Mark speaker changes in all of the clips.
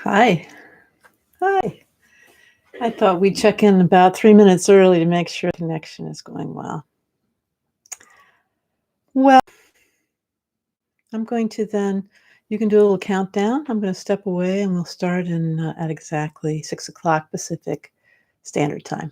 Speaker 1: Hi. Hi. I thought we'd check in about 3 minutes early to make sure the connection is going well. Well, I'm going to then, you can do a little countdown. I'm going to step away and we'll start at exactly 6 o'clock Pacific Standard Time.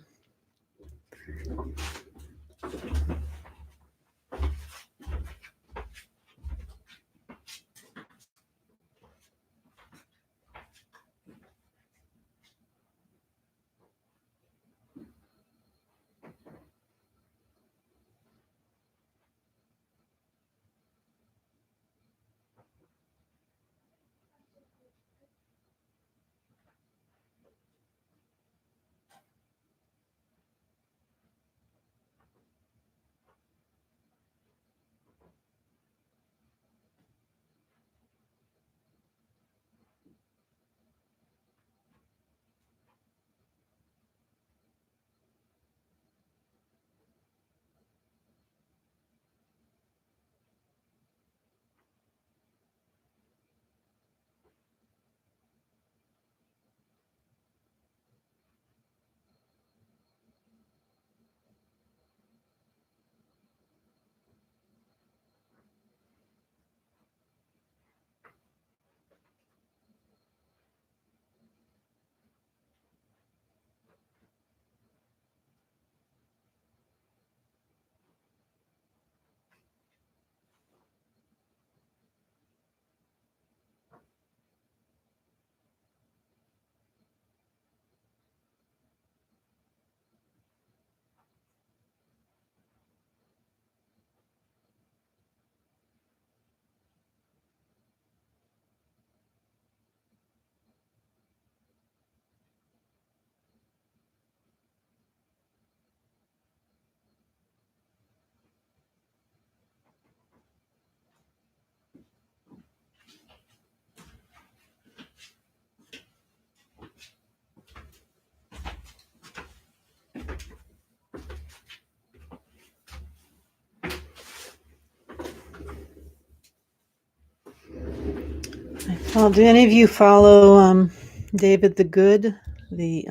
Speaker 1: Well, do any of you follow David the Good, the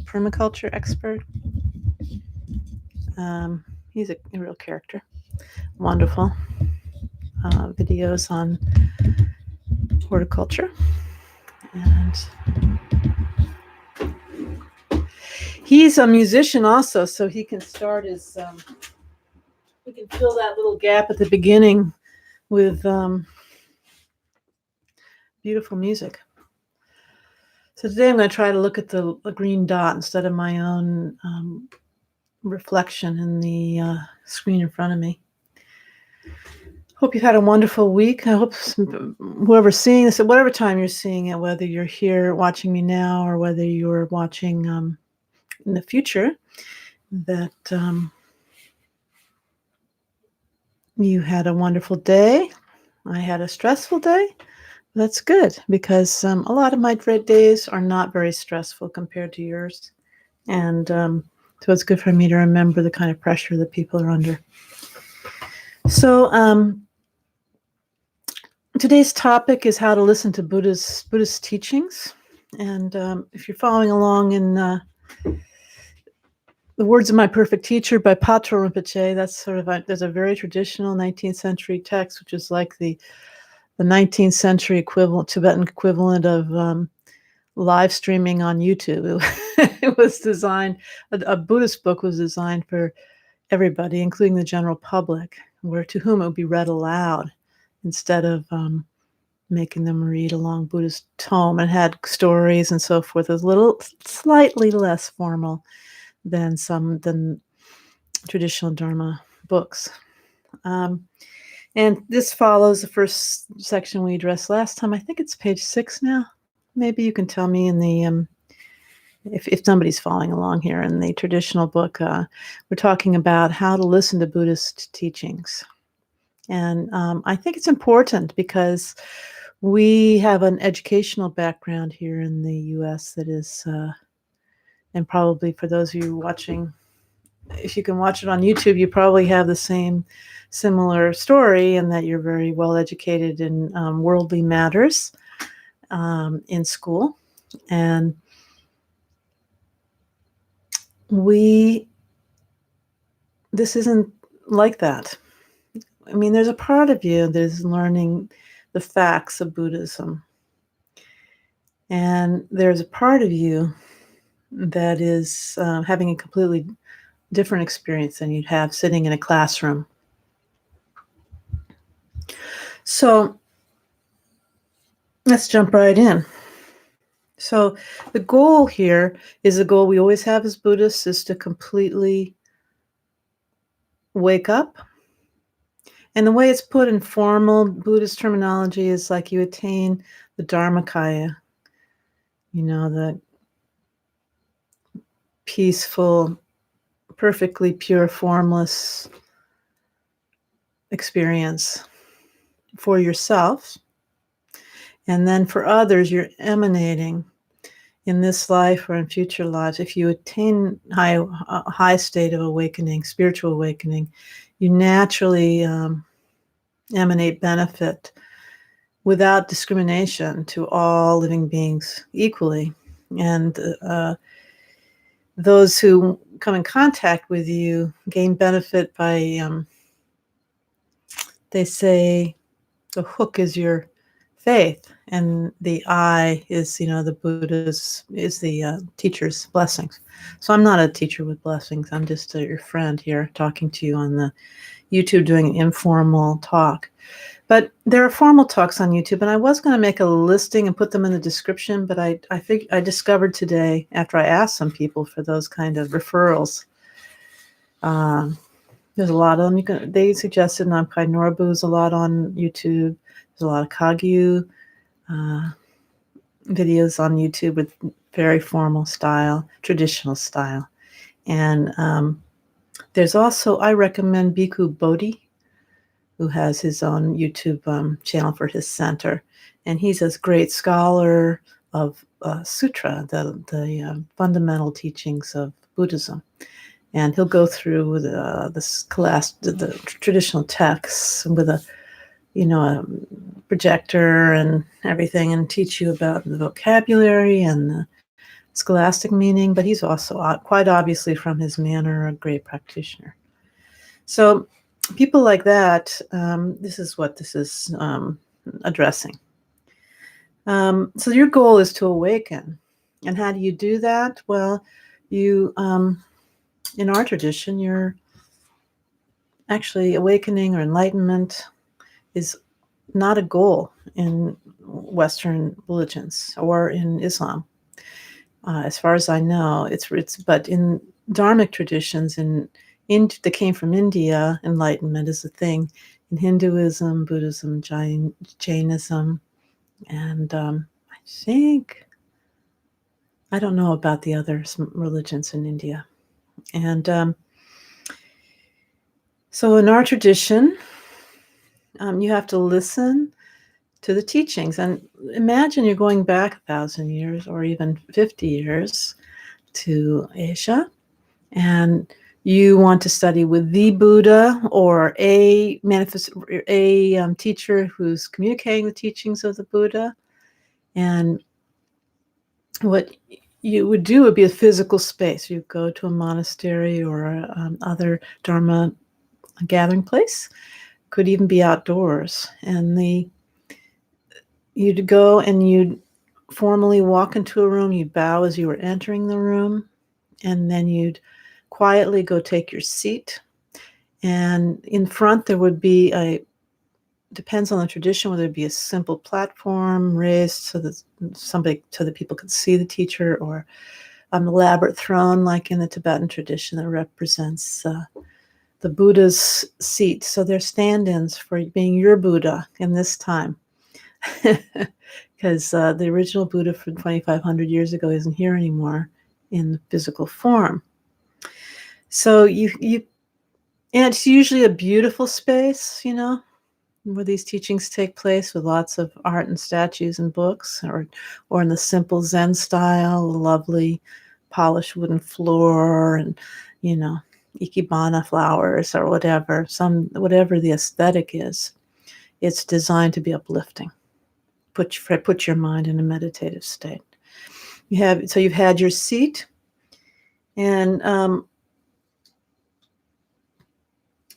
Speaker 1: permaculture expert? He's a real character. Wonderful videos on horticulture. And he's a musician also, so he can start his, he can fill that little gap at the beginning with beautiful music. So today I'm going to try to look at the green dot instead of my own reflection in the screen in front of me. Hope you've had a wonderful week. I hope whoever's seeing this at whatever time you're seeing it, whether you're here watching me now or whether you're watching in the future, that you had a wonderful day. I had a stressful day. That's good because a lot of my days are not very stressful compared to yours. And so it's good for me to remember the kind of pressure that people are under. So today's topic is how to listen to Buddhist teachings. And if you're following along in The Words of My Perfect Teacher by Patrul Rinpoche, that's sort of there's a very traditional 19th century text, which is like the 19th century equivalent, Tibetan equivalent of live streaming on YouTube. It was designed, a Buddhist book was designed for everybody, including the general public, to whom it would be read aloud instead of making them read a long Buddhist tome, and had stories and so forth. It was a little slightly less formal than traditional Dharma books. And this follows the first section we addressed last time. I think it's page 6 now. Maybe you can tell me in the if somebody's following along here in the traditional book. We're talking about how to listen to Buddhist teachings. And I think it's important because we have an educational background here in the U.S. that is, and probably for those of you watching, if you can watch it on YouTube, you probably have the similar story in that you're very well educated in worldly matters. in school, and this isn't like that. I mean, there's a part of you that is learning the facts of Buddhism, and there's a part of you that is having a completely different experience than you'd have sitting in a classroom. So let's jump right in. So the goal here is the goal we always have as Buddhists, is to completely wake up. And the way it's put in formal Buddhist terminology is like you attain the Dharmakaya, the peaceful, perfectly pure, formless experience for yourself. And then for others, you're emanating in this life or in future lives. If you attain a high state of awakening, spiritual awakening, you naturally emanate benefit without discrimination to all living beings equally. And those who come in contact with you gain benefit by, they say, the hook is your faith, and the eye is, the Buddha's, is the teacher's blessings. So I'm not a teacher with blessings. I'm just your friend here talking to you on the YouTube, doing an informal talk. But there are formal talks on YouTube, and I was going to make a listing and put them in the description, but I discovered today, after I asked some people for those kind of referrals, there's a lot of them. They suggested Namkai Norbu's a lot on YouTube. There's a lot of Kagyu videos on YouTube with very formal style, traditional style. And there's also, I recommend Bhikkhu Bodhi, who has his own YouTube channel for his center. And he's a great scholar of sutra, the fundamental teachings of Buddhism. And he'll go through the traditional texts with a projector and everything, and teach you about the vocabulary and the scholastic meaning. But he's also, quite obviously from his manner, a great practitioner. So people like that, this is what this is addressing. So your goal is to awaken. And how do you do that? Well, you, in our tradition, you're actually awakening or enlightenment is not a goal in Western religions or in Islam. As far as I know, but in Dharmic traditions that came from India, enlightenment is a thing. In Hinduism, Buddhism, Jainism, and I don't know about the other religions in India. And so in our tradition, you have to listen to the teachings. And imagine you're going back 1,000 years or even 50 years to Asia, and you want to study with the Buddha or a teacher who's communicating the teachings of the Buddha. And what you would do would be a physical space. You go to a monastery or other Dharma gathering place. Could even be outdoors. And you'd go and you'd formally walk into a room. You'd bow as you were entering the room. And then you'd quietly go take your seat. And in front there would be depends on the tradition, whether it be a simple platform raised so that people could see the teacher, or an elaborate throne like in the Tibetan tradition that represents the Buddha's seat. So they're stand-ins for being your Buddha in this time. Because the original Buddha from 2,500 years ago isn't here anymore in physical form. So and it's usually a beautiful space, where these teachings take place, with lots of art and statues and books, or in the simple Zen style, lovely polished wooden floor and, ikebana flowers or whatever the aesthetic is. It's designed to be uplifting. put your mind in a meditative state. You've had your seat, and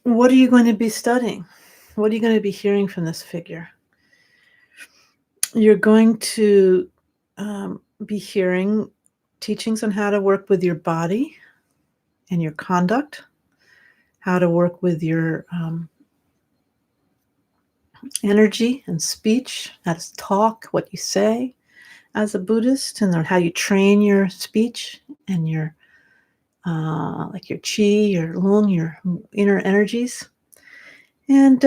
Speaker 1: what are you going to be studying? What are you going to be hearing from this figure? You're going to be hearing teachings on how to work with your body and your conduct, how to work with your energy and speech, how to talk, what you say as a Buddhist, and how you train your speech and your like your chi, your lung, your inner energies, and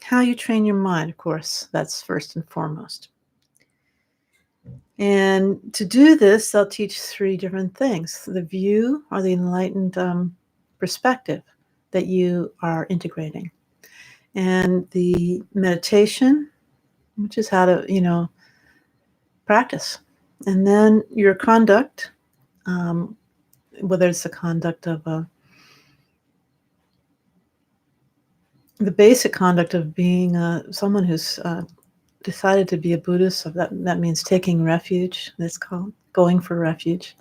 Speaker 1: how you train your mind. Of course, that's first and foremost. And to do this, they'll teach 3 different things: the view, or the enlightened perspective that you are integrating, and the meditation, which is how to, practice, and then your conduct, whether it's the conduct of the basic conduct of being someone who's decided to be a Buddhist. So that means taking refuge. That's called going for refuge,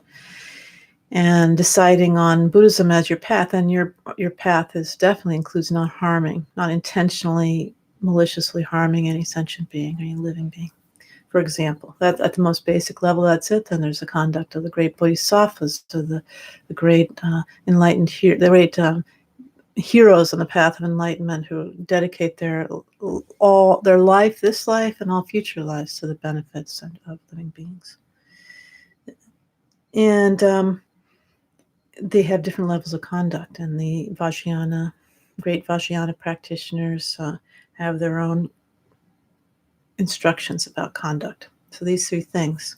Speaker 1: and deciding on Buddhism as your path. And your path definitely includes not harming, not intentionally, maliciously harming any sentient being, any living being. For example, that at the most basic level, that's it. Then there's the conduct of the great bodhisattvas, so the great enlightened the great heroes on the path of enlightenment, who dedicate all their life, this life, and all future lives to the benefits of living beings. And they have different levels of conduct, and the great Vajrayana practitioners have their own instructions about conduct. So these 3 things: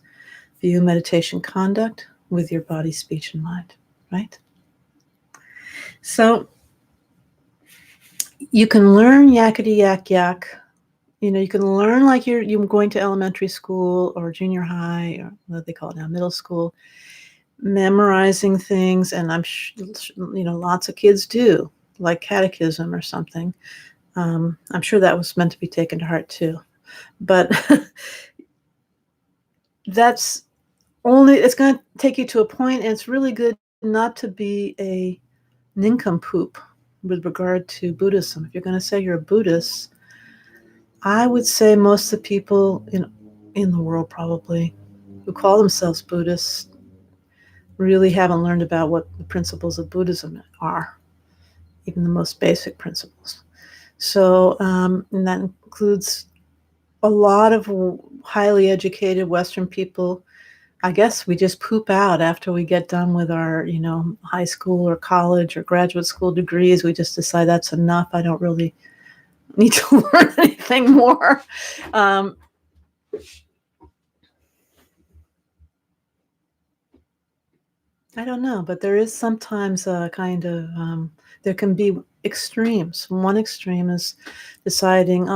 Speaker 1: view, meditation, conduct, with your body, speech, and mind, right? So you can learn yakety yak yak. You can learn like you're going to elementary school or junior high, or what they call it now, middle school, memorizing things. And I'm lots of kids do, like catechism or something. I'm sure that was meant to be taken to heart too. But it's going to take you to a point, and it's really good not to be a nincompoop with regard to Buddhism. If you're going to say you're a Buddhist, I would say most of the people in the world probably who call themselves Buddhists really haven't learned about what the principles of Buddhism are, even the most basic principles. So, and that includes a lot of highly educated Western people. I guess we just poop out after we get done with our, high school or college or graduate school degrees. We just decide that's enough. I don't really need to learn anything more. I don't know, but there is sometimes a kind of, there can be extremes. One extreme is deciding,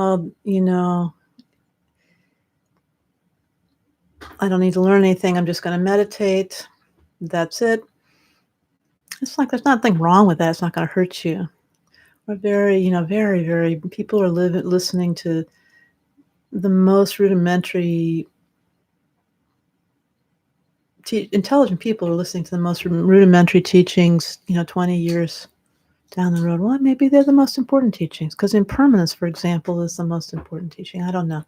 Speaker 1: I don't need to learn anything. I'm just going to meditate. That's it. It's like there's nothing wrong with that. It's not going to hurt you. We're very, very, very, people are listening to the most rudimentary, intelligent people are listening to the most rudimentary teachings, 20 years down the road. Well, maybe they're the most important teachings, because impermanence, for example, is the most important teaching. I don't know.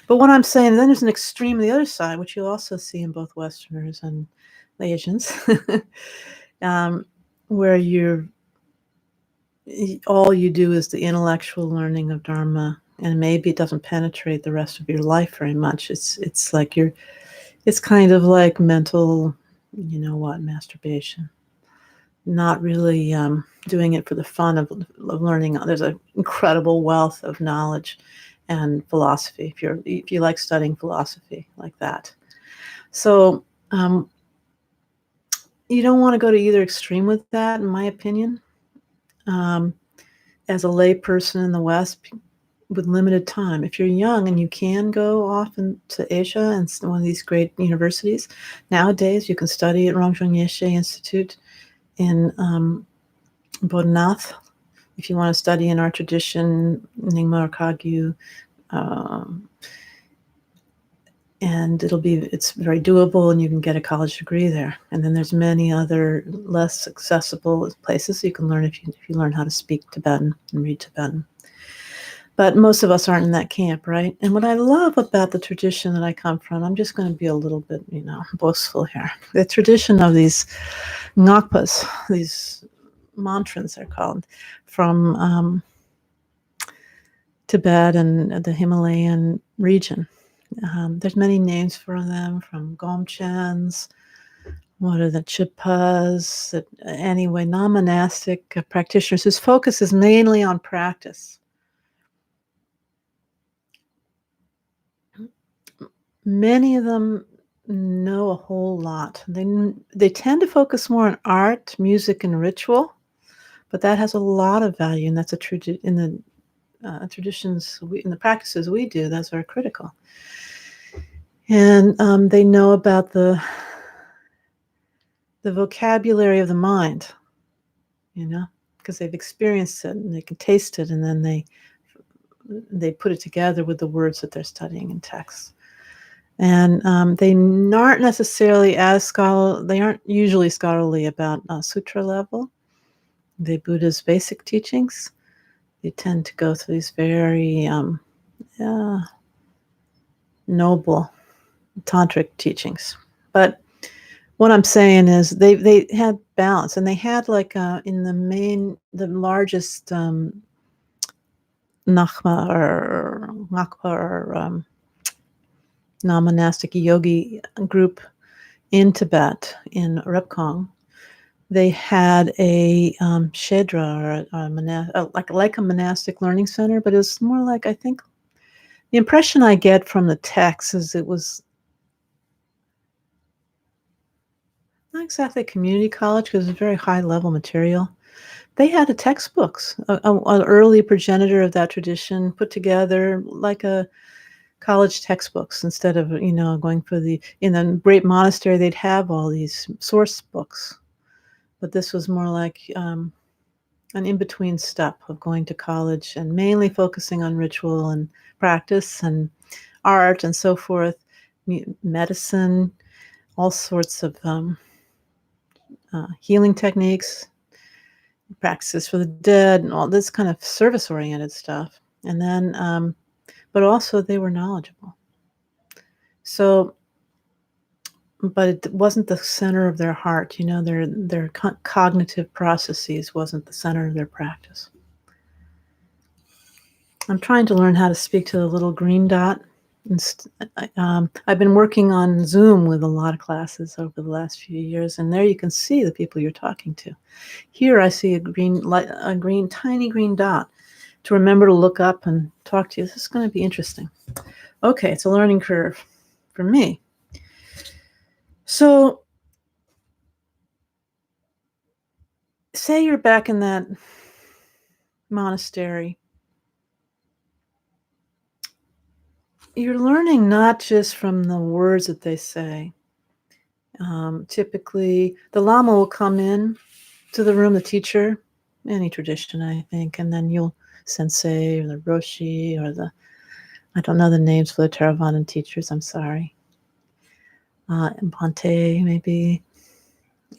Speaker 1: But what I'm saying, then there's an extreme on the other side, which you'll also see in both Westerners and Asians, where all you do is the intellectual learning of Dharma, and maybe it doesn't penetrate the rest of your life very much. It's like it's kind of like mental, masturbation. Not really doing it for the fun of learning. There's an incredible wealth of knowledge and philosophy if you like studying philosophy like that. So you don't want to go to either extreme with that, in my opinion. As a lay person in the West with limited time, if you're young and you can go off to Asia and one of these great universities, nowadays you can study at Rongzhong Yeshe Institute in Bodhnath. If you want to study in our tradition, Nyingma or Kagyu, and it's very doable, and you can get a college degree there. And then there's many other less accessible places you can learn if you learn how to speak Tibetan and read Tibetan. But most of us aren't in that camp, right? And what I love about the tradition that I come from, I'm just going to be a little bit, boastful here. The tradition of these ngakpas, these mantras they're called, from Tibet and the Himalayan region. There's many names for them, from Gomchens, what are the Chipas, anyway, non-monastic practitioners whose focus is mainly on practice. Many of them know a whole lot. They tend to focus more on art, music, and ritual, but that has a lot of value, and that's in the traditions, in the practices we do, that's very critical. And they know about the vocabulary of the mind, because they've experienced it and they can taste it, and then they put it together with the words that they're studying in texts. And they aren't necessarily they aren't usually scholarly about sutra level, the Buddha's basic teachings. They tend to go through these very noble tantric teachings. But what I'm saying is they had balance, and they had in the largest Ngakpa or non-monastic yogi group in Tibet, in Repkong, they had a shedra, or like a monastic learning center, but it was more like, I think, the impression I get from the text is it was not exactly a community college, because it was very high-level material. They had a textbooks, an early progenitor of that tradition, put together like a college textbooks, instead of going for in a great monastery they'd have all these source books, but this was more like an in-between step of going to college and mainly focusing on ritual and practice and art and so forth, medicine, all sorts of healing techniques, practices for the dead, and all this kind of service-oriented stuff. And then but also they were knowledgeable. So, but it wasn't the center of their heart, their cognitive processes wasn't the center of their practice. I'm trying to learn how to speak to the little green dot. I've been working on Zoom with a lot of classes over the last few years, and there you can see the people you're talking to. Here I see a tiny green dot to remember to look up and talk to you. This is going to be interesting. Okay, it's a learning curve for me. So, say you're back in that monastery. You're learning not just from the words that they say. Typically, the Lama will come in to the room, the teacher, any tradition, I think, and then you'll sensei or the Roshi or I don't know the names for the Theravadan teachers, I'm sorry. Bhante, maybe.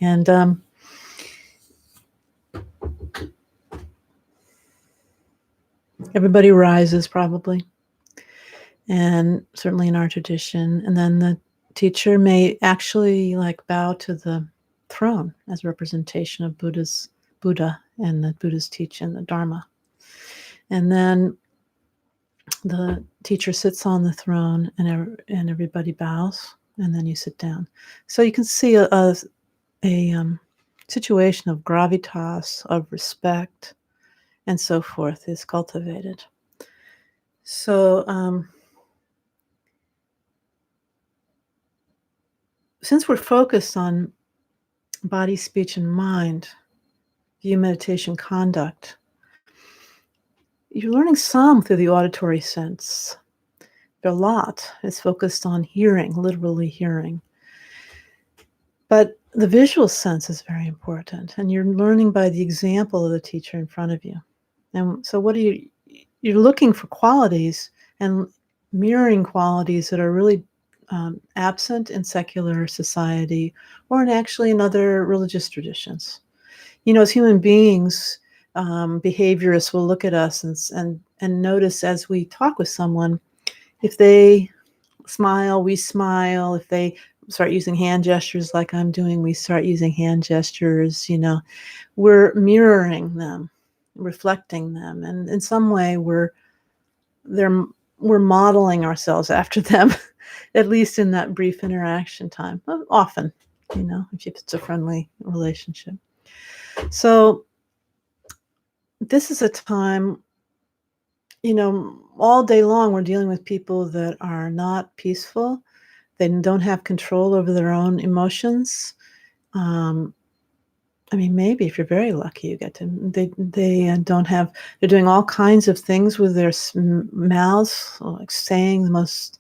Speaker 1: And everybody rises probably, and certainly in our tradition. And then the teacher may actually bow to the throne as a representation of Buddha and the Buddha's teaching, the Dharma. And then the teacher sits on the throne, and everybody bows, and then you sit down. So you can see a situation of gravitas, of respect, and so forth is cultivated. So since we're focused on body, speech, and mind, view, meditation, conduct, you're learning some through the auditory sense. A lot is focused on hearing, literally hearing. But the visual sense is very important, and you're learning by the example of the teacher in front of you. And so you're looking for qualities and mirroring qualities that are really absent in secular society or actually in other religious traditions. As human beings, behaviorists will look at us and notice as we talk with someone, if they smile, we smile. If they start using hand gestures like I'm doing, we start using hand gestures. We're mirroring them, reflecting them, and in some way we're modeling ourselves after them, at least in that brief interaction time. Often, if it's a friendly relationship. So this is a time, all day long we're dealing with people that are not peaceful. They don't have control over their own emotions. Maybe if you're very lucky, you get to. They don't have. They're doing all kinds of things with their mouths, like saying the most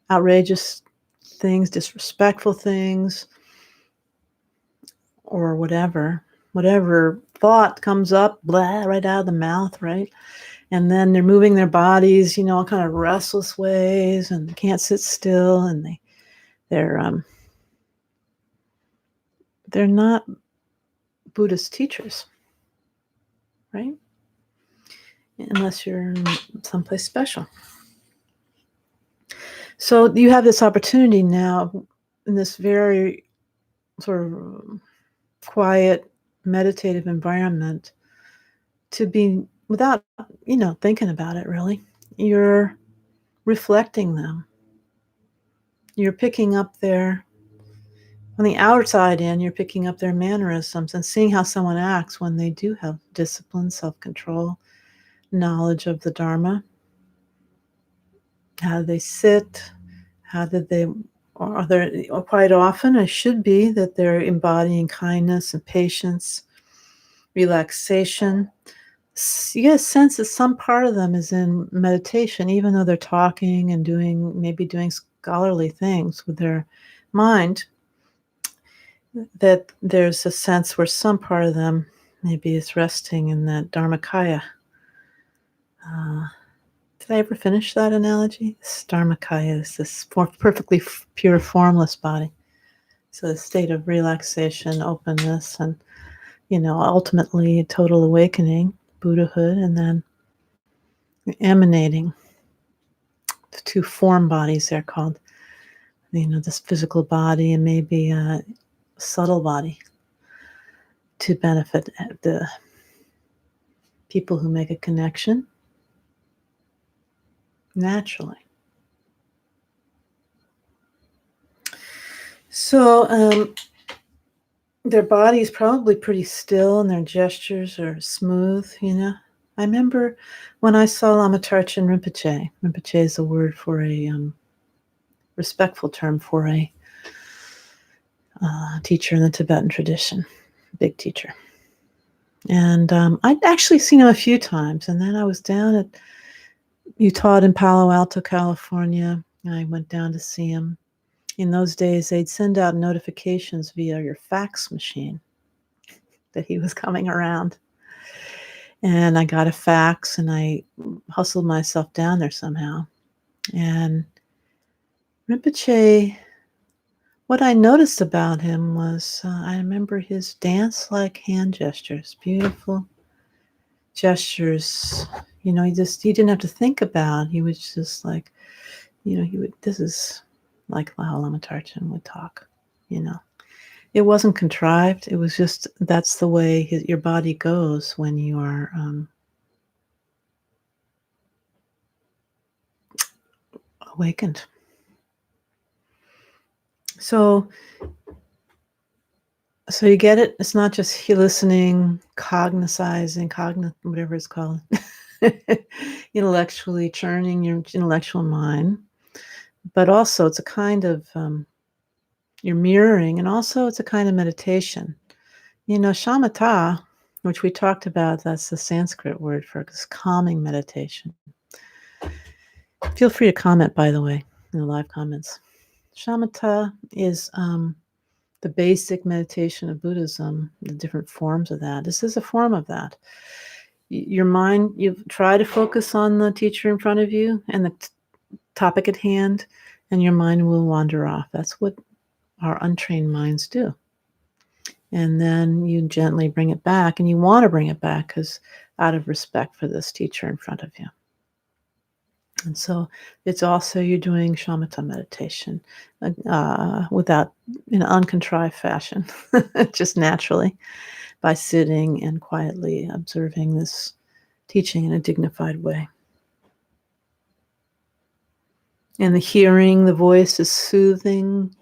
Speaker 1: outrageous things, disrespectful things, or whatever thought comes up, blah, right out of the mouth, right? And then they're moving their bodies, all kind of restless ways, and they can't sit still, and they're not Buddhist teachers, right? Unless you're in someplace special. So you have this opportunity now in this very sort of quiet, meditative environment to be, without, thinking about it really, you're reflecting them. You're picking up on the outside in, you're picking up their mannerisms and seeing how someone acts when they do have discipline, self-control, knowledge of the Dharma. How do they sit? How did they, quite often, it should be that they're embodying kindness and patience, relaxation. You get a sense that some part of them is in meditation, even though they're talking and doing scholarly things with their mind, that there's a sense where some part of them maybe is resting in that Dharmakaya. Did I ever finish that analogy? This Dharmakaya is this perfectly pure, formless body. So the state of relaxation, openness, and, ultimately total awakening, Buddhahood, and then emanating the two form bodies, they're called, this physical body and maybe a subtle body, to benefit the people who make a connection naturally. So their body is probably pretty still and their gestures are smooth, I remember when I saw Amitabha Rinpoche. Rinpoche is a word for a respectful term for a teacher in the Tibetan tradition, big teacher. And I'd actually seen him a few times, and then I was down at, you taught in Palo Alto, California. I went down to see him. In those days, they'd send out notifications via your fax machine that he was coming around. And I got a fax, and I hustled myself down there somehow. And Rinpoche, what I noticed about him was, I remember his dance-like hand gestures, beautiful gestures. He didn't have to think about. He was just like, this is like how Lama Tarchin would talk, It wasn't contrived. It was just, that's the way your body goes when you are awakened. So you get it? It's not just listening, cognizing, whatever it's called, intellectually churning your intellectual mind, but also it's a kind of, you're mirroring, and also it's a kind of meditation. Shamatha, which we talked about, that's the Sanskrit word for this calming meditation. Feel free to comment, by the way, in the live comments. Shamatha is the basic meditation of Buddhism, the different forms of that. This is a form of that. Your mind, you try to focus on the teacher in front of you and the topic at hand, and your mind will wander off. That's what our untrained minds do. And then you gently bring it back, and you want to bring it back because out of respect for this teacher in front of you. And so it's also you're doing shamatha meditation without, in an uncontrived fashion, just naturally, by sitting and quietly observing this teaching in a dignified way. And the hearing, the voice is soothing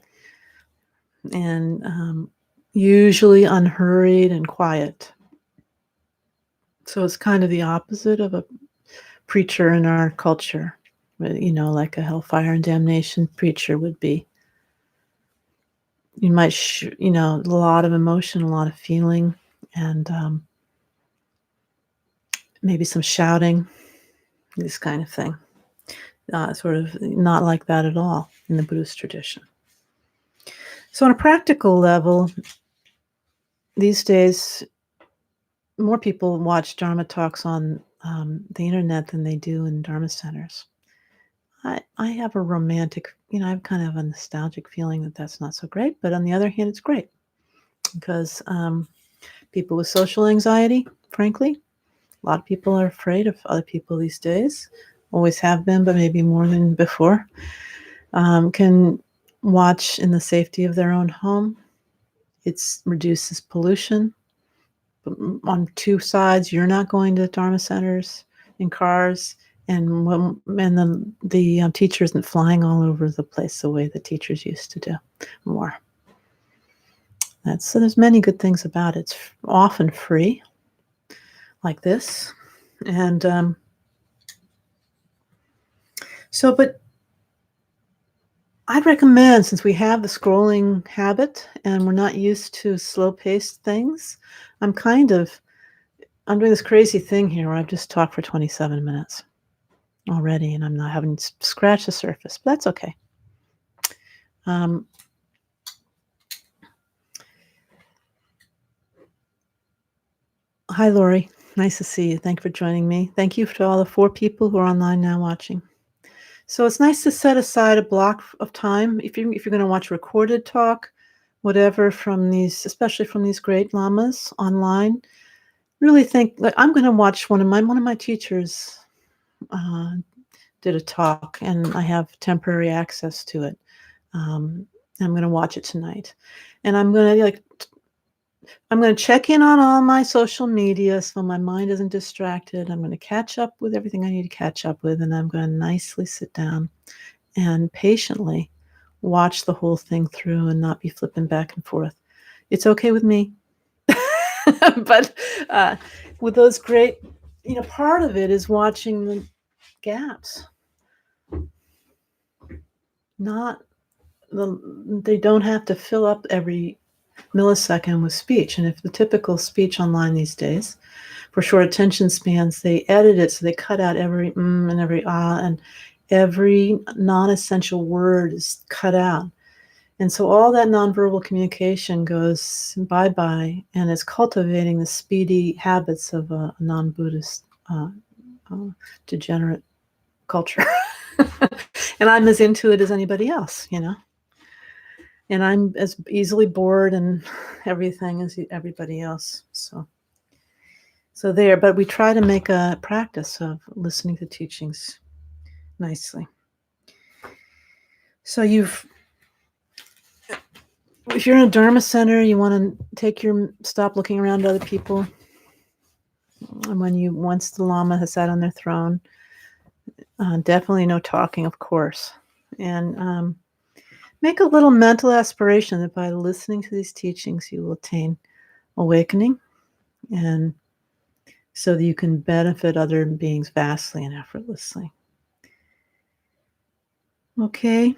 Speaker 1: and usually unhurried and quiet. So it's kind of the opposite of a preacher in our culture, like a hellfire and damnation preacher would be. You might, a lot of emotion, a lot of feeling, and maybe some shouting, this kind of thing. Sort of not like that at all in the Buddhist tradition. So on a practical level, these days, more people watch Dharma talks on the internet than they do in Dharma centers. I have a romantic, I have kind of a nostalgic feeling that that's not so great. But on the other hand, it's great because people with social anxiety, frankly, a lot of people are afraid of other people these days, always have been, but maybe more than before, can watch in the safety of their own home. It reduces pollution. But on two sides, you're not going to Dharma centers in cars, and the teacher isn't flying all over the place the way the teachers used to do more. So there's many good things about it. It's often free, like this. And but I'd recommend, since we have the scrolling habit and we're not used to slow-paced things, I'm doing this crazy thing here where I've just talked for 27 minutes already, and I'm not having scratched the surface, but that's okay. Hi, Lori. Nice to see you. Thank you for joining me. Thank you to all the 4 people who are online now watching. So it's nice to set aside a block of time if you're going to watch a recorded talk, whatever, especially from these great lamas online. Really think, like, I'm going to watch one of my teachers did a talk, and I have temporary access to it. I'm going to watch it tonight, and I'm going to check in on all my social media so my mind isn't distracted. I'm going to catch up with everything I need to catch up with, and I'm going to nicely sit down and patiently watch the whole thing through and not be flipping back and forth. It's okay with me. But with those great, part of it is watching the gaps. They don't have to fill up every millisecond with speech. And if the typical speech online these days, for short attention spans, they edit it so they cut out every and every and every non-essential word is cut out. And so all that nonverbal communication goes bye-bye, and it's cultivating the speedy habits of a non-Buddhist degenerate culture. And I'm as into it as anybody else, and I'm as easily bored and everything as everybody else. So there, but we try to make a practice of listening to teachings nicely. So if you're in a Dharma center, you want to stop looking around at other people. And once the Lama has sat on their throne, definitely no talking, of course. And make a little mental aspiration that by listening to these teachings, you will attain awakening, and so that you can benefit other beings vastly and effortlessly. Okay.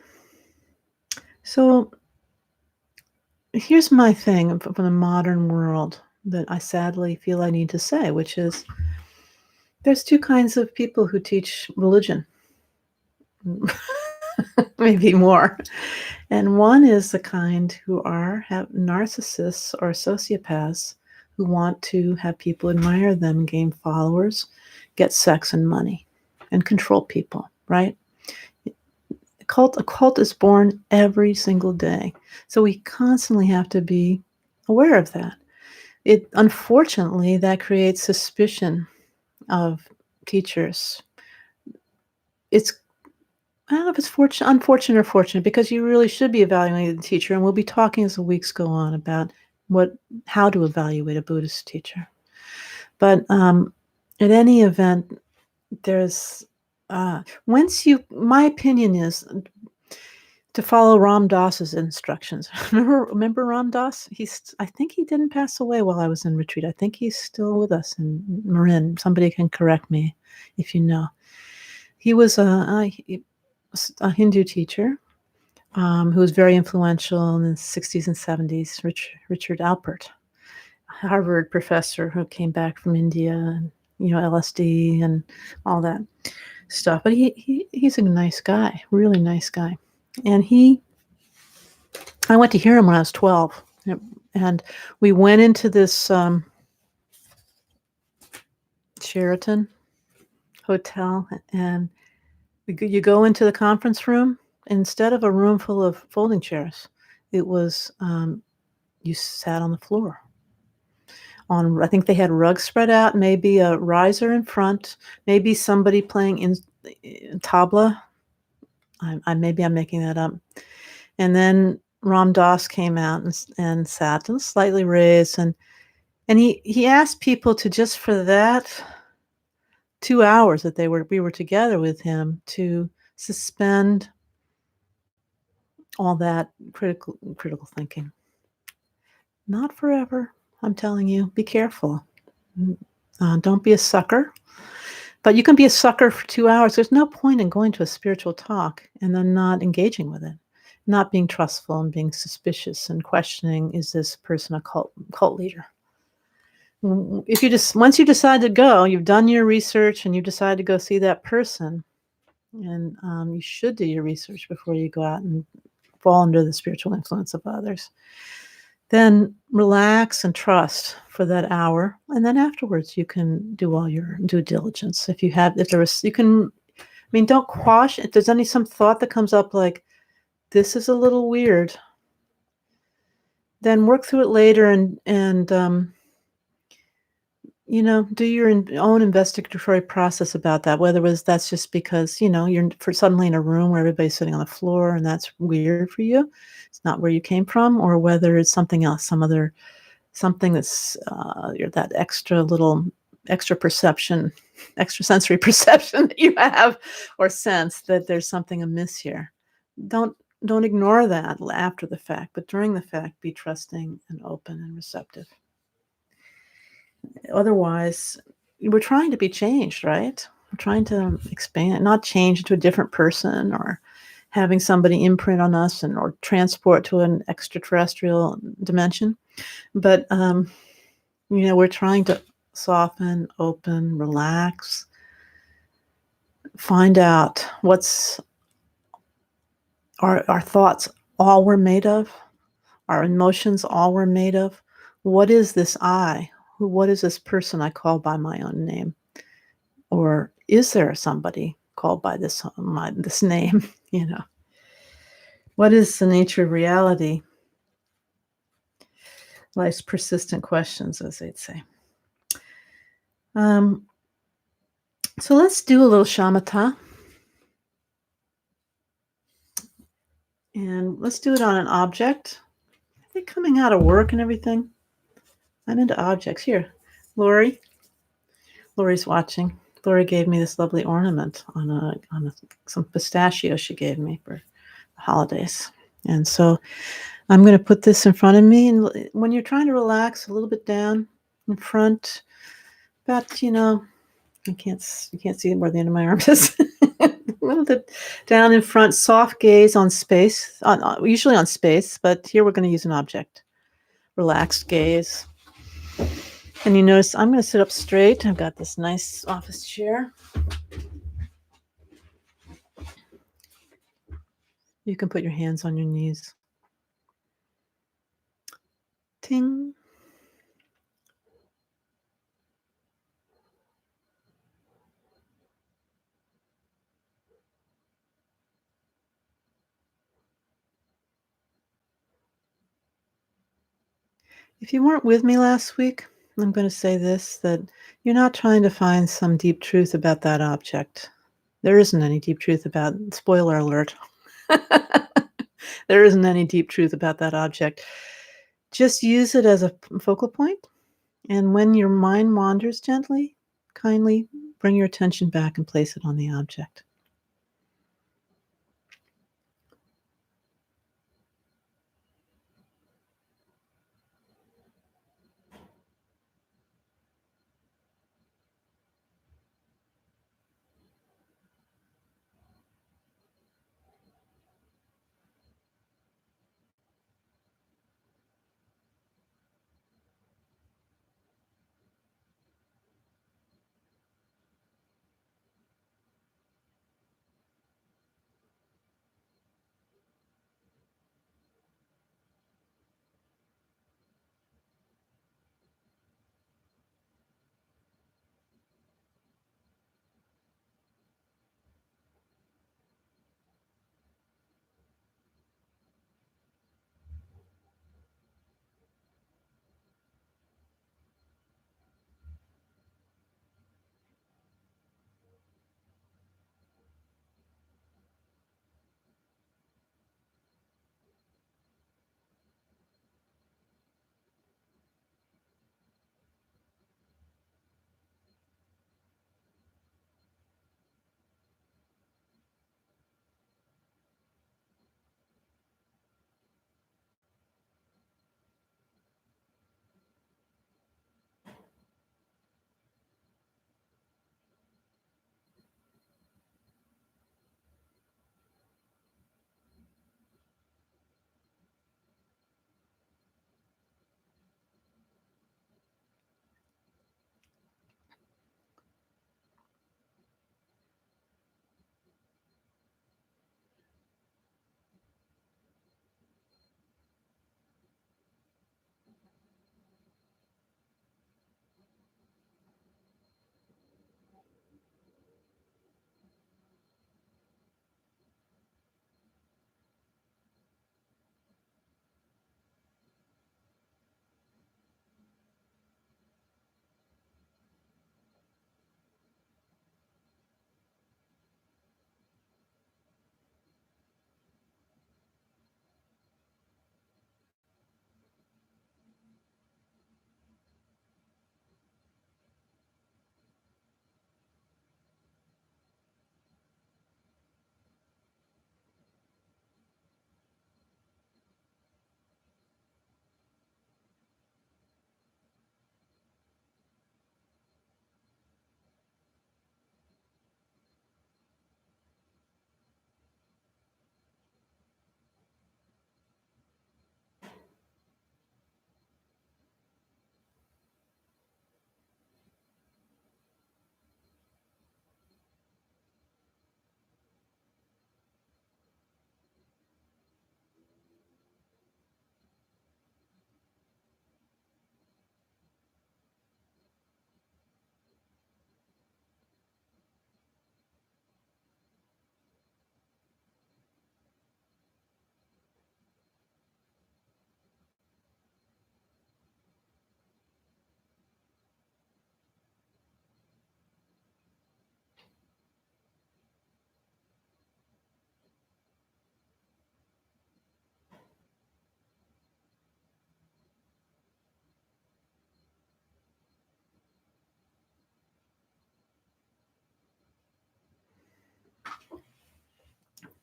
Speaker 1: So here's my thing from the modern world that I sadly feel I need to say, which is there's 2 kinds of people who teach religion. Maybe more. And one is the kind who have narcissists or sociopaths who want to have people admire them, gain followers, get sex and money, and control people, right? A cult is born every single day. So we constantly have to be aware of that. Unfortunately, that creates suspicion of teachers. It's I don't know if it's unfortunate or fortunate, because you really should be evaluating the teacher, and we'll be talking as the weeks go on about how to evaluate a Buddhist teacher. But at any event, there's my opinion is to follow Ram Dass's instructions. Remember Ram Dass? I think he didn't pass away while I was in retreat. I think he's still with us in Marin. Somebody can correct me if you know. He was a Hindu teacher who was very influential in the 60s and 70s, Richard Alpert, a Harvard professor who came back from India, and LSD and all that stuff. But he's a nice guy, really nice guy. And I went to hear him when I was 12, and we went into this Sheraton hotel, and you go into the conference room. Instead of a room full of folding chairs, it was you sat on the floor. I think they had rugs spread out, maybe a riser in front, maybe somebody playing in tabla. Maybe I'm making that up. And then Ram Dass came out and sat and slightly raised, and he asked people to, just for that 2 hours that we were together with him, to suspend all that critical thinking. Not forever, I'm telling you. Be careful. Don't be a sucker. But you can be a sucker for 2 hours. There's no point in going to a spiritual talk and then not engaging with it, not being trustful and being suspicious and questioning, is this person a cult leader? Once you decide to go, you've done your research and you decide to go see that person, and you should do your research before you go out and fall under the spiritual influence of others. Then relax and trust for that hour, and then afterwards you can do all your due diligence. Don't quash. If there's some thought that comes up like, this is a little weird, then work through it later and do your own investigatory process about that. Whether that's just because you're suddenly in a room where everybody's sitting on the floor and that's weird for you. It's not where you came from, or whether it's something else, something that's that extra perception, extrasensory perception that you have, or sense that there's something amiss here. Don't ignore that after the fact, but during the fact, be trusting and open and receptive. Otherwise, we're trying to be changed, right? We're trying to expand, not change into a different person, or having somebody imprint on us or transport to an extraterrestrial dimension. But, we're trying to soften, open, relax, find out what's our thoughts all we're made of, our emotions all we're made of. What is this I? What is this person I call by my own name? Or is there somebody called by this name? What is the nature of reality? Life's persistent questions, as they'd say. So let's do a little shamatha. And let's do it on an object. I think coming out of work and everything, I'm into objects. Here, Lori's watching. Lori gave me this lovely ornament on some pistachios she gave me for the holidays. And so I'm going to put this in front of me. And when you're trying to relax, a little bit down in front, about, you can't see where the end of my arm is. A little bit down in front, soft gaze on space, usually on space, but here we're going to use an object. Relaxed gaze. And you notice I'm going to sit up straight. I've got this nice office chair. You can put your hands on your knees. Ting. If you weren't with me last week, I'm going to say this, that you're not trying to find some deep truth about that object. There isn't any deep truth about, spoiler alert. There isn't any deep truth about that object. Just use it as a focal point, and when your mind wanders gently, kindly bring your attention back and place it on the object.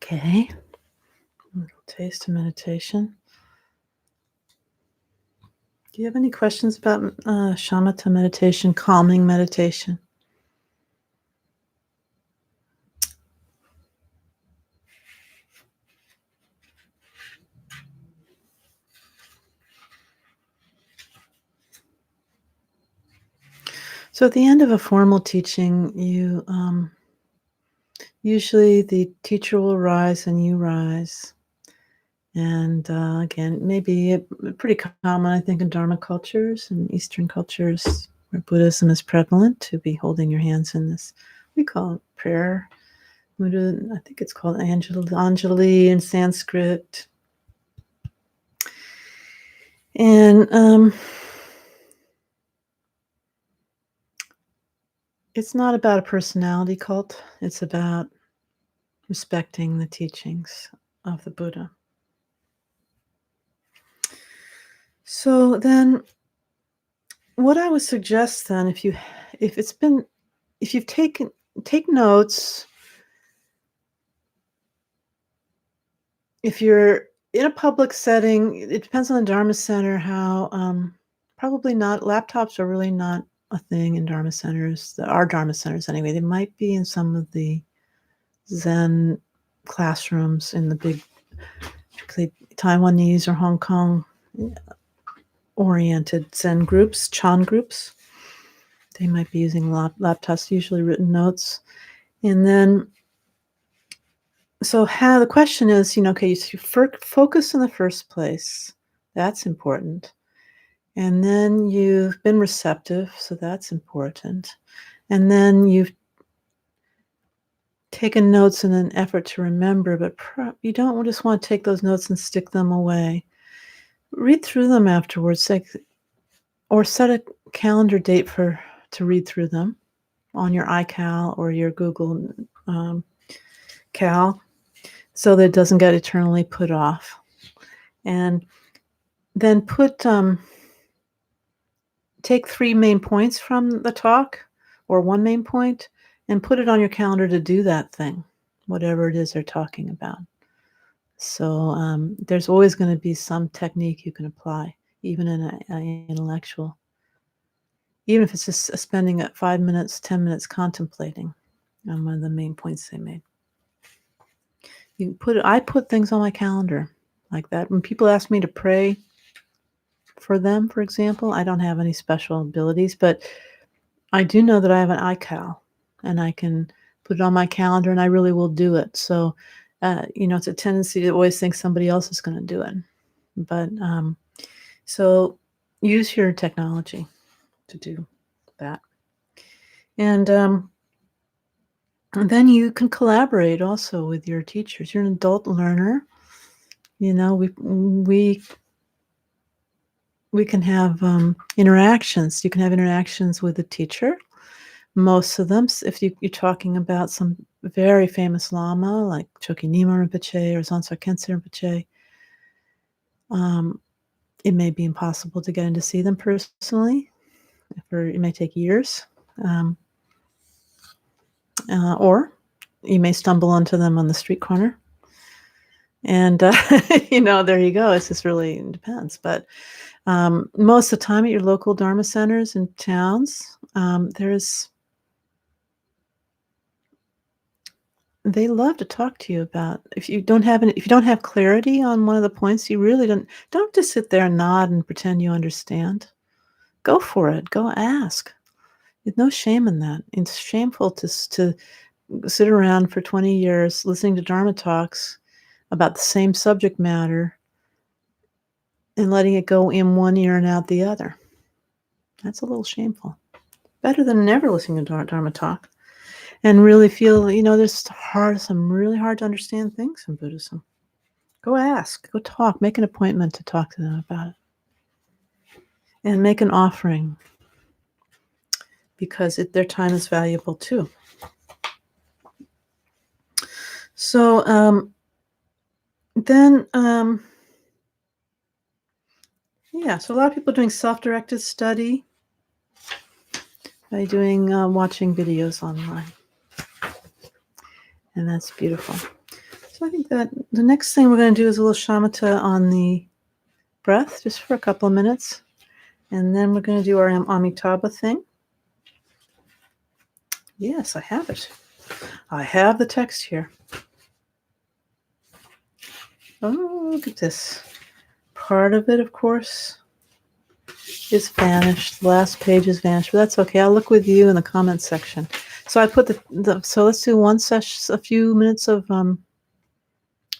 Speaker 1: Okay. A little taste of meditation. Do you have any questions about shamatha meditation, calming meditation? So at the end of a formal teaching, you usually the teacher will rise and you rise. And again, maybe pretty common, I think, in Dharma cultures and Eastern cultures where Buddhism is prevalent to be holding your hands in this. We call it prayer. I think it's called Anjali in Sanskrit. And it's not about a personality cult. It's about respecting the teachings of the Buddha. So then what I would suggest then, if you've take notes. If you're in a public setting, it depends on the Dharma center how, probably not laptops are really not a thing in Dharma centers, our Dharma centers anyway. They might be in some of the Zen classrooms in the big, particularly Taiwanese or Hong Kong oriented Zen groups, Chan groups. They might be using laptops, usually written notes. And then, so the question is, okay, you focus in the first place. That's important. And then you've been receptive, so that's important. And then you've taken notes in an effort to remember, but you don't just want to take those notes and stick them away. Read through them afterwards, or set a calendar date to read through them on your iCal or your Google Cal, so that it doesn't get eternally put off. And then take 3 main points from the talk, or 1 main point, and put it on your calendar to do that thing, whatever it is they're talking about. So there's always going to be some technique you can apply, even in an intellectual. Even if it's just spending 5 minutes, 10 minutes contemplating on one of the main points they made. I put things on my calendar like that. When people ask me to pray for them, for example, I don't have any special abilities, but I do know that I have an iCal, and I can put it on my calendar, and I really will do it. So, it's a tendency to always think somebody else is going to do it. But so use your technology to do that. And then you can collaborate also with your teachers. You're an adult learner. We can have interactions. You can have interactions with the teacher. Most of them, if you're talking about some very famous Lama like Chokyi Nyima Rinpoche or Zonsar Khyentse Rinpoche, it may be impossible to get in to see them personally, or it may take years. Or you may stumble onto them on the street corner. And, there you go. It just really depends. But most of the time at your local Dharma centers and towns, they love to talk to you about, if you don't have clarity on one of the points, you really don't just sit there and nod and pretend you understand. Go for it. Go ask. There's no shame in that. It's shameful to sit around for 20 years listening to Dharma talks about the same subject matter and letting it go in one ear and out the other. That's a little shameful. Better than never listening to Dharma talk and really feel, there's some really hard to understand things in Buddhism. Go ask, go talk, make an appointment to talk to them about it. And make an offering, because their time is valuable too. So then, so a lot of people are doing self-directed study by watching videos online. And that's beautiful. So I think that the next thing we're going to do is a little shamatha on the breath, just for a couple of minutes. And then we're going to do our Amitabha thing. Yes, I have it. I have the text here. Oh, look at this. Part of it, of course, is vanished. The last page is vanished, but that's okay. I'll look with you in the comments section. So I put so let's do a few minutes of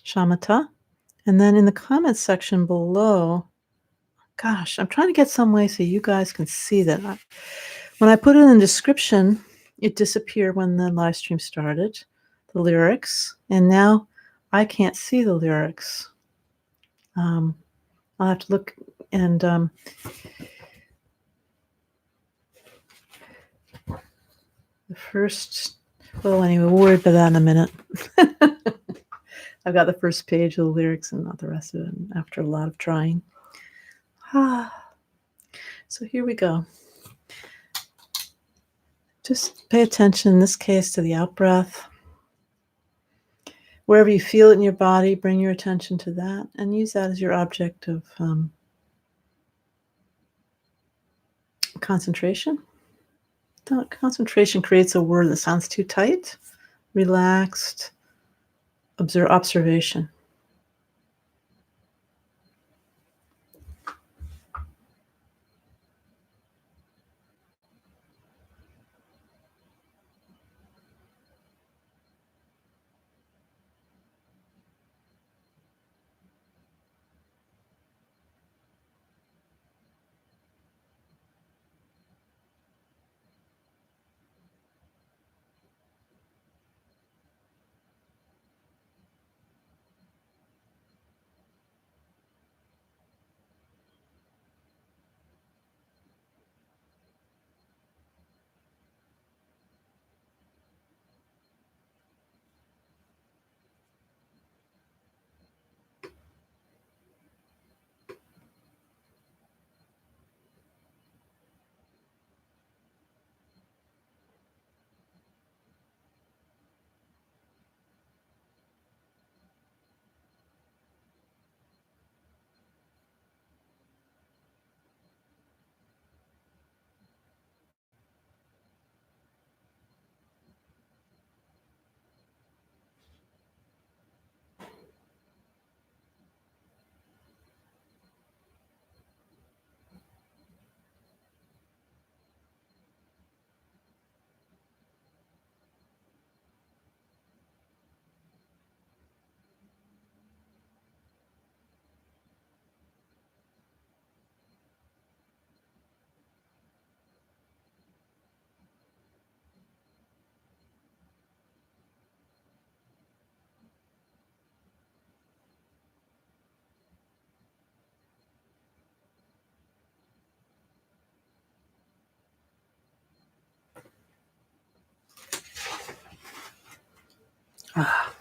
Speaker 1: shamatha. And then in the comments section below, gosh, I'm trying to get some way so you guys can see that. When I put it in the description, it disappeared when the live stream started, the lyrics, and now I can't see the lyrics. I'll have to look And the first, well, anyway, we'll worry about that in a minute. I've got the first page of the lyrics and not the rest of it after a lot of trying. So here we go. Just pay attention, in this case, to the out-breath. Wherever you feel it in your body, bring your attention to that and use that as your object of concentration. Concentration creates a word that sounds too tight. Relaxed observation.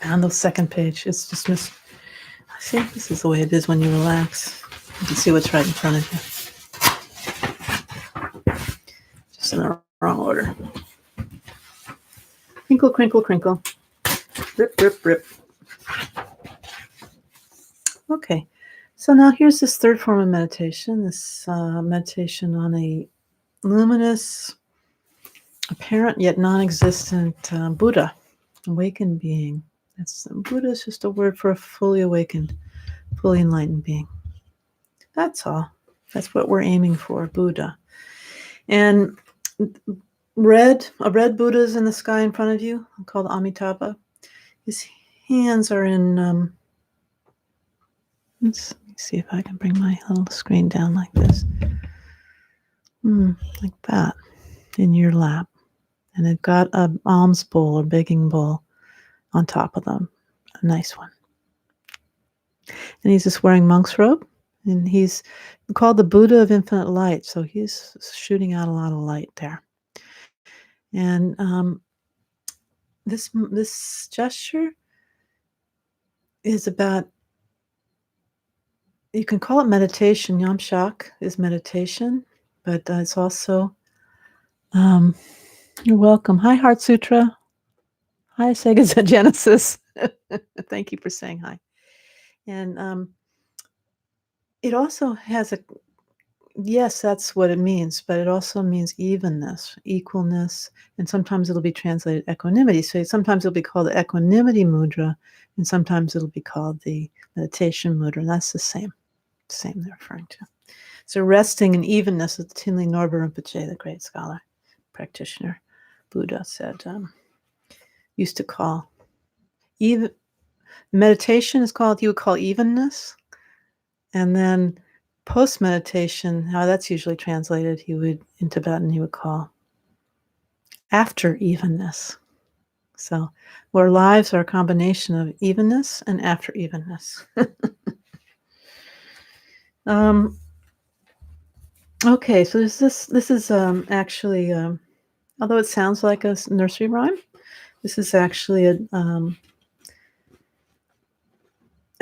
Speaker 1: And the second page, it's just see, this is the way it is when you relax. You can see what's right in front of you. Just in the wrong order. Crinkle, crinkle, crinkle. Rip, rip, rip. Okay, so now here's this third form of meditation, this meditation on a luminous, apparent yet non-existent Buddha, awakened being. Buddha is just a word for a fully awakened, fully enlightened being. That's all. That's what we're aiming for, Buddha. And a red Buddha is in the sky in front of you, called Amitabha. His hands are in, let's see if I can bring my little screen down like this. Like that, in your lap. And they've got an alms bowl or begging bowl on top of them, a nice one. And he's just wearing monk's robe, and he's called the Buddha of infinite light, so he's shooting out a lot of light there. And this gesture is about, you can call it meditation. Yamshak is meditation, but it's also, you're welcome. Hi, Heart Sutra. Hi, Sega Genesis. Thank you for saying hi. And it also has a, yes, that's what it means, but it also means evenness, equalness, and sometimes it'll be translated equanimity. So sometimes it'll be called the equanimity mudra, and sometimes it'll be called the meditation mudra, and that's the same they're referring to. So resting in evenness, as Tinley Norba Rinpoche, the great scholar, practitioner, Buddha said, used to call even meditation is called, you would call evenness, and then post meditation, how that's usually translated, he would in Tibetan he would call after evenness. So our lives are a combination of evenness and after evenness. Okay, so this is actually, although it sounds like a nursery rhyme, this is actually a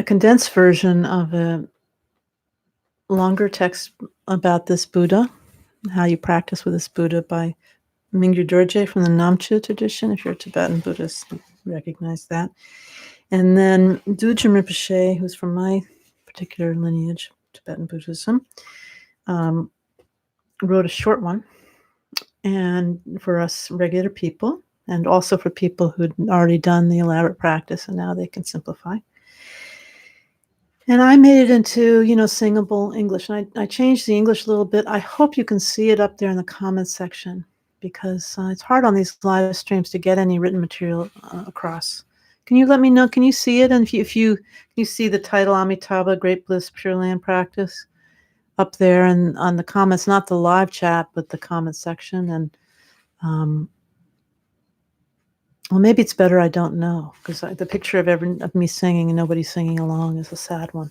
Speaker 1: condensed version of a longer text about this Buddha, how you practice with this Buddha by Mingyur Dorje from the Namche tradition. If you're a Tibetan Buddhist, you recognize that. And then Dujin Rinpoche, who's from my particular lineage, Tibetan Buddhism, wrote a short one, and for us regular people, and also for people who'd already done the elaborate practice and now they can simplify. And I made it into, singable English. And I changed the English a little bit. I hope you can see it up there in the comments section, because it's hard on these live streams to get any written material across. Can you let me know? Can you see it? And if you see the title, Amitabha, Great Bliss, Pure Land Practice, up there and on the comments, not the live chat, but the comment section. And well, maybe it's better I don't know, because the picture of me singing and nobody singing along is a sad one.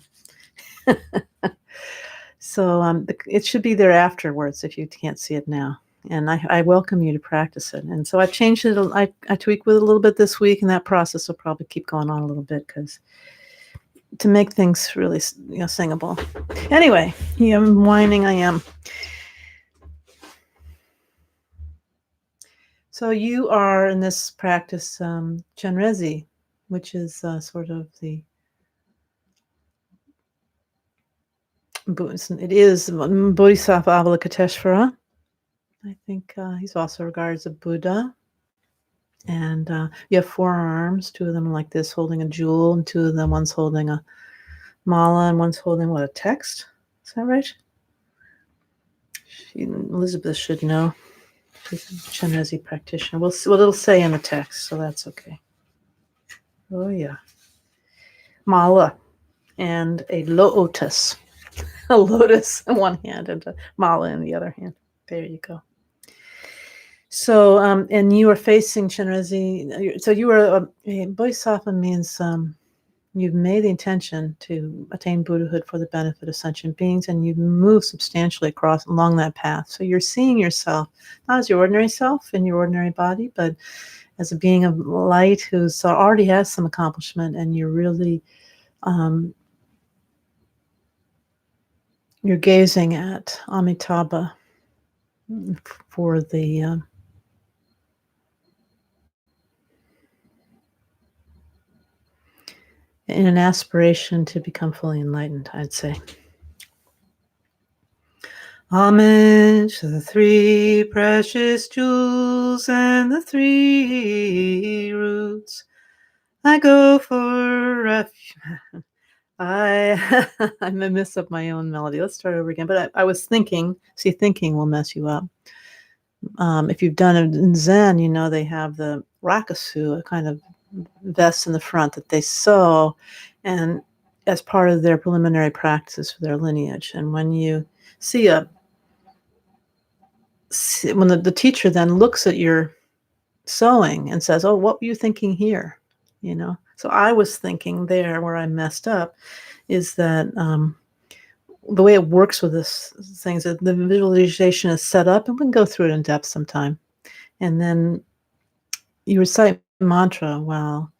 Speaker 1: So it should be there afterwards if you can't see it now. And I welcome you to practice it. And so I've changed it. I tweaked with it a little bit this week, and that process will probably keep going on a little bit, because to make things really singable. Anyway, I'm whining, I am. So you are in this practice Chenrezi, which is sort of the it is Bodhisattva Avalokiteshvara. I think he's also regarded as a Buddha. And you have 4 arms, 2 of them like this, holding a jewel, and 2 of them, one's holding a mala, and one's holding, a text? Is that right? Elizabeth should know. She's a Chenrezi practitioner. Well, it'll say in the text, so that's okay. Oh, yeah. Mala and a lotus. A lotus in one hand and a mala in the other hand. There you go. So, and you are facing Chenrezi. So you are, Bodhisattva means you've made the intention to attain Buddhahood for the benefit of sentient beings, and you've moved substantially along that path. So you're seeing yourself, not as your ordinary self in your ordinary body, but as a being of light who's already has some accomplishment, and you're really, you're gazing at Amitabha for the in an aspiration to become fully enlightened, I'd say. Homage to the 3 precious jewels and the 3 roots. I go for refuge. I mess up my own melody. Let's start over again. But I was thinking, thinking will mess you up. If you've done it in Zen, they have the rakasu, a kind of vest in the front that they sew, and as part of their preliminary practices for their lineage. And when you when the teacher then looks at your sewing and says, "Oh, what were you thinking here?" So I was thinking there, where I messed up, is that the way it works with this thing is that the visualization is set up, and we can go through it in depth sometime. And then you recite mantra while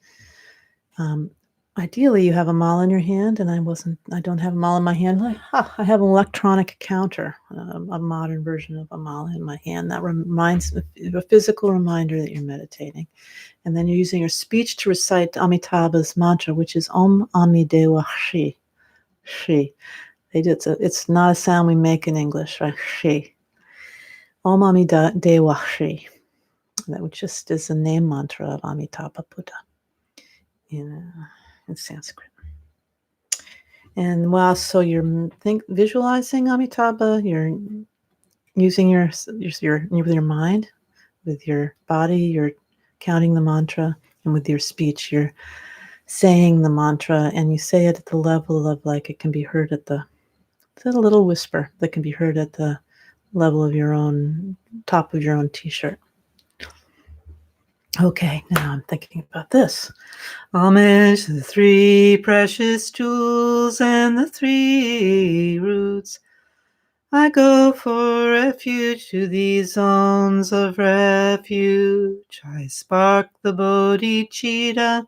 Speaker 1: ideally you have a mala in your hand, and I don't have a mala in my hand. I have an electronic counter, a modern version of a mala in my hand. That reminds a physical reminder that you're meditating. And then you're using your speech to recite Amitabha's mantra, which is Om Amidewa Shri. Shri. It's not a sound we make in English, right? Shri. Om Amidewa Shri. That just is the name mantra of Amitabha Buddha in Sanskrit. And so you're visualizing Amitabha, you're using with your mind, with your body, you're counting the mantra, and with your speech, you're saying the mantra, and you say it at the level of it can be heard it's a little whisper that can be heard at the level of your own, top of your own t-shirt. Okay, now I'm thinking about this. Homage to the 3 precious jewels and the 3 roots. I go for refuge to these zones of refuge. I spark the bodhicitta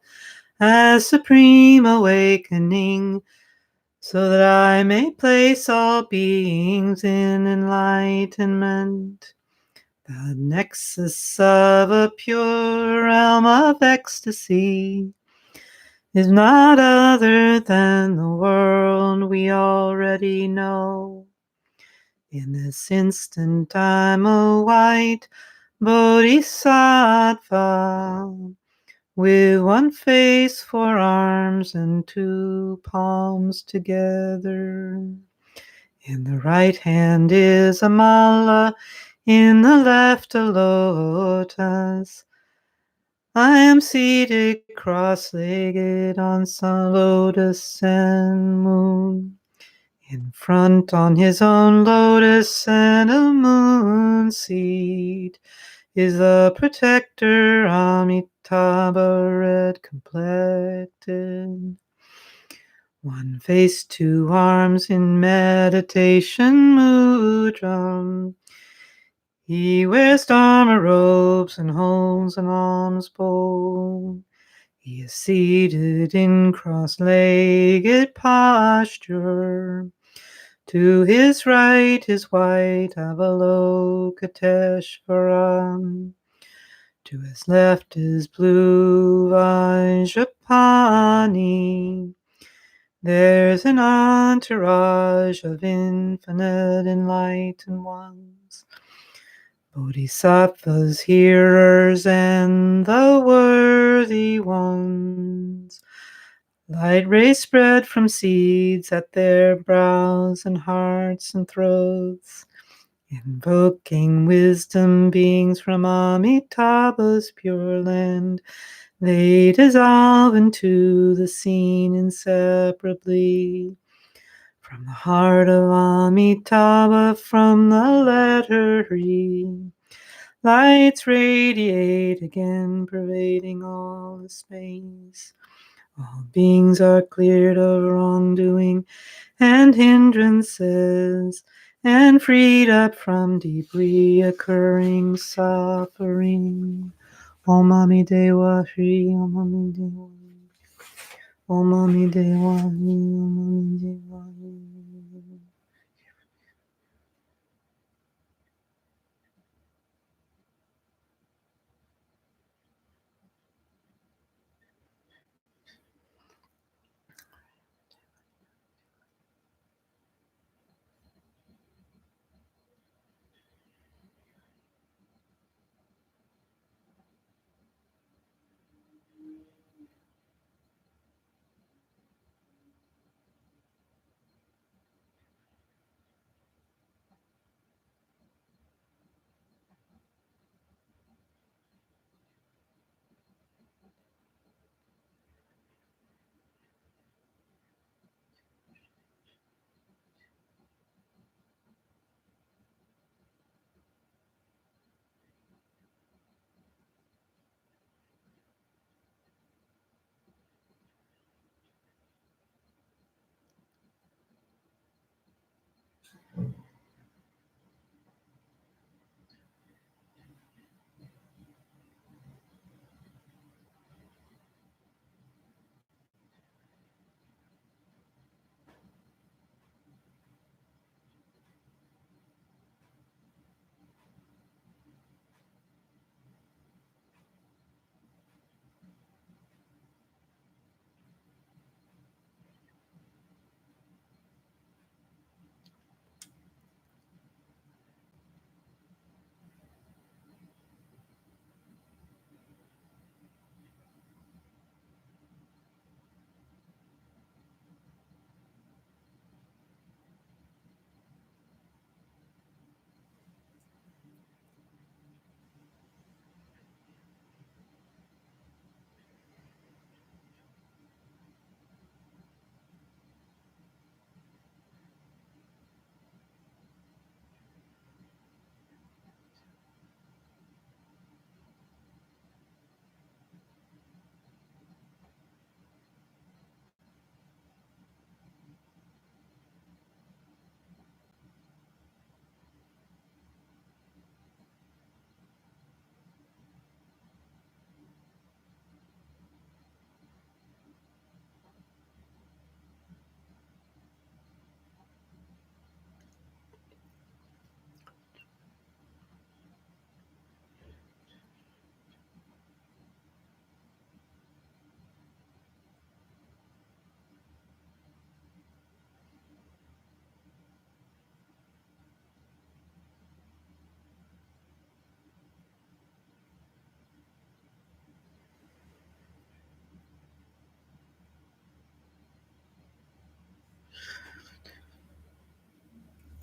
Speaker 1: as supreme awakening, so that I may place all beings in enlightenment. The nexus of a pure realm of ecstasy is not other than the world we already know. In this instant I'm a white bodhisattva, with one face, 4 arms, and 2 palms together. In the right hand is a mala, in the left a lotus. I am seated cross-legged on some lotus and moon. In front on his own lotus and a moon seed is the protector Amitabha, red complected. One face, 2 arms in meditation mudra. He wears Dharma robes and holds an alms bowl. He is seated in cross-legged posture. To his right is white Avalokiteshvara. To his left is blue Vajrapani. There's an entourage of infinite enlightened ones, bodhisattvas, hearers, and the worthy ones. Light rays spread from seeds at their brows and hearts and throats, invoking wisdom beings from Amitabha's pure land. They dissolve into the scene inseparably. From the heart of Amitabha, from the letter Re, lights radiate again, pervading all the space. All beings are cleared of wrongdoing and hindrances, and freed up from deep reoccurring suffering. Om Ami Dewa Shri, Om Ami Dewa, Om Ami Dewa, Om Ami Dewa.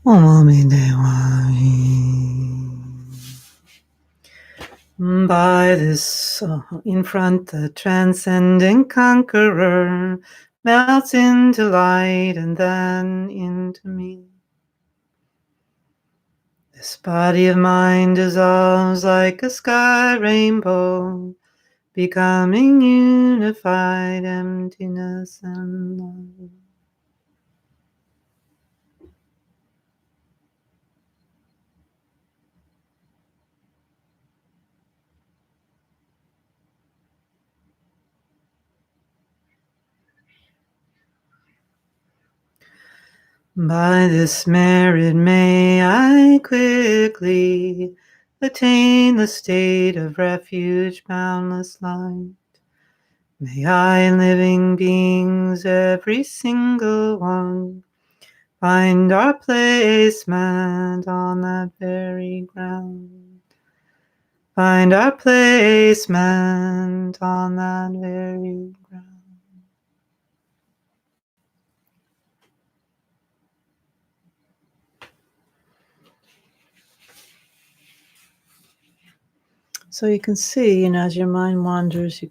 Speaker 1: By this in front, the transcendent conqueror melts into light and then into me. This body of mine dissolves like a sky rainbow, becoming unified emptiness and love. By this merit may I quickly attain the state of refuge, boundless light. May I, living beings, every single one, find our placement on that very ground. Find our placement on that very ground. So you can see, as your mind wanders,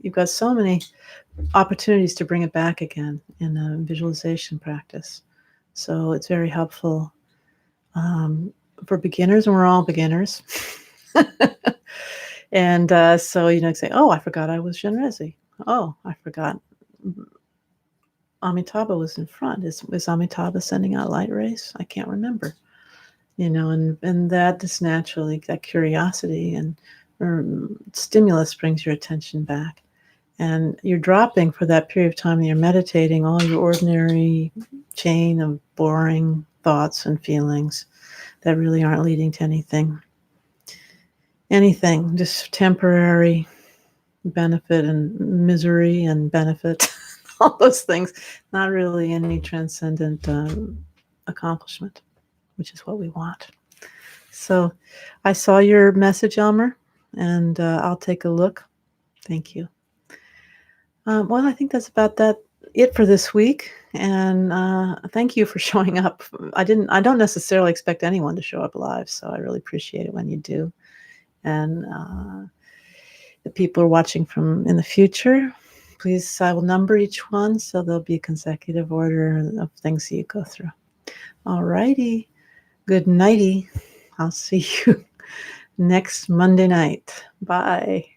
Speaker 1: you've got so many opportunities to bring it back again in a visualization practice. So it's very helpful for beginners, and we're all beginners. And so, say, oh, I forgot I was Shinrezi. Oh, I forgot Amitabha was in front. Is Amitabha sending out light rays? I can't remember. And that just naturally, that curiosity and stimulus brings your attention back. And you're dropping for that period of time that you're meditating all your ordinary chain of boring thoughts and feelings that really aren't leading to anything. Anything, just temporary benefit and misery and benefit, all those things, not really any transcendent accomplishment, which is what we want. So I saw your message, Elmer, and I'll take a look. Thank you. Well, I think that's about it for this week. And thank you for showing up. I don't necessarily expect anyone to show up live, so I really appreciate it when you do. And the people who are watching from in the future, please, I will number each one, so there'll be a consecutive order of things that you go through. All righty. Good nighty. I'll see you next Monday night. Bye.